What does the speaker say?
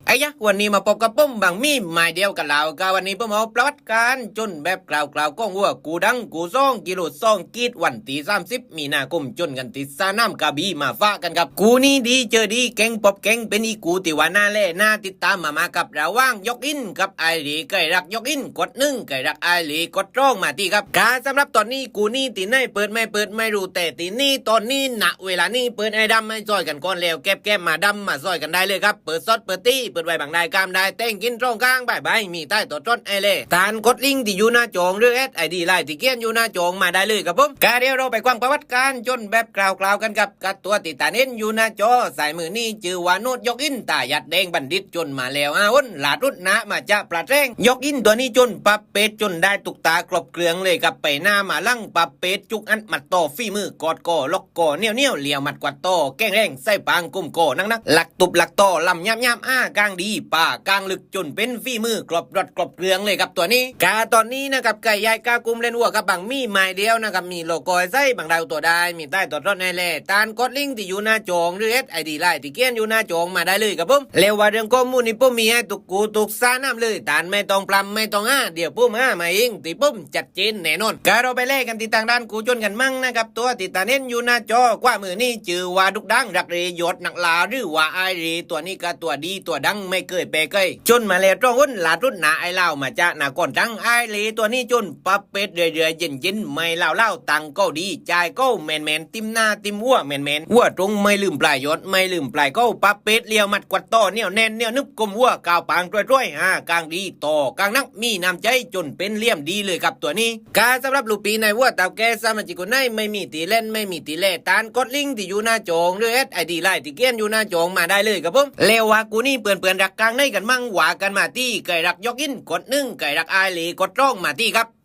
ไอ้ยะวันนี้มาพบกับปุ้มบางมีหมายเดียวกันแล้วก็วันนี้ปุ้มเอาประวัติการจนแบบกล่าวก้องวัวกูดังกูซ่องกิโลซ่องกีดวันที่30 มีนาคมจนกันติดสนามกระบี่มาฟ้ากันครับกูนี่ดีเจอดีเก่งปอบเก่งเป็นอีกูติว่าหน้าเล่หน้าติดตามมากับระว่างยกอินกับไอรีไก่รักยกอินกดหนึ่งไก่รักไอรีกดร้องมาที่ครับการสำหรับตอนนี้กูนี่ตีไหนเปิดไม่รู้แต่ตีนี่ตอนนี้ณเวลานี้เปิดไอ้ดำไม่ซอยกันก่อนแล้วแก็บมาดำมาซอยกันได้เลยครับเปิดซดเปิดตี้เปิดไว้บางได้กามได้เต้งกินตรงกลางบายมีใต้ตัวต้นไอเล่ทานกดลิงก์ที่อยู่หน้าจอหรือSIDไลน์ที่เขียนอยู่หน้าจอมาได้เลยครับผมการเดี๋ยวเราไปกว้างประวัติการจนแบบกล่าวกันกับตัวติดตาเน้นอยู่หน้าจอสายมือนี่ชื่อว่าโนดยกอินตายัดแดงบัณฑิตจนมาแล้วอ้นหลาดรุ่นนะมาจะปลาแรงยกอินตัวนี้จนปับเป็ดจนได้ตุกตากรบเกลืองเลยกับไปหน้ามาลั่งปับเป็ดจุกอันมัดต่อฝีมือกอดก่อล็อกก่อเนี้ยวเหลี่ยวมัดกวัดต่อแกงแรงใส่ปางกุ่มก่อนักหลักตุบหลักต่อลำย่ำกลางดีป่ากลางลึกจนเป็นฝีมือกรอบรดกรอบเกลืองเลยครับตัวนี้กาตอนนี้นะครับไก่ยายกากุมเล่นวัวกับบางมีไม้เดียวนะครับมีโลโก้ใส่บางดาวตัวได้มีใต้ตัวรถในแล่ตานกดลิงก์ที่อยู่หน้าจงหรือ SID ไลน์ที่เขียนอยู่หน้าจงมาได้เลยครับผมเร็วว่าเรื่องข้อมูลนี่ปุ้มมีให้ตุกซาน้ำเลยตานไม่ต้องปลำไม่ต้องเดี๋ยวปุ้มมาเองตีปุ้มจัดเจนแน่นอนกาเราไปเล่กันที่ทางด้านกูจนกันมั่งนะครับตัวติดตาเน้นอยู่หน้าจอกว่ามือนี่จือว่าดุกดังรักเรยศนักลาหรือว่าไอเรตัวนี้ก็ตัวดีตัวดังไม่เคยเปเกยจนมาแล้วตรงอ้นหลารุ่นหนาไอเล่ามาจากหนาก่อนดังไอเรตัวนี้จนปับเป็ดเรื่อยๆเย็นไม่เล่าตังก็ดีใจก็แมนติมหน้าติมวัวแมนวัวตรงไม่ลืมปลายยศไม่ลืมปลายก็ปับเป็ดเลี้ยวมัดกวัดต่อเนี่ยแน่นเนี่ยนึบกลมวัวกาวปางร้อยกลางดีต่อกลางนักมีน้ำใจจนเป็นเลี่ยมดีเลยครับตัวนี้การสำหรับลูกปีในวัวเต่าแก่สามัญจิกุนในไม่มีตีเล่นไม่มีตีเล่ตานกดลิงก์ที่อยู่หน้าจงหรือ SID ไลน์ที่เขียนอยู่หน้าจงมาได้เลยครับผมเลวว่ากูนี่เปื่อนรักกลางในกันมั่งหวากันมาที่ไก่รักยกอินกดหนึ่งไก่รักไอหลีกดร้องมาที่ครับ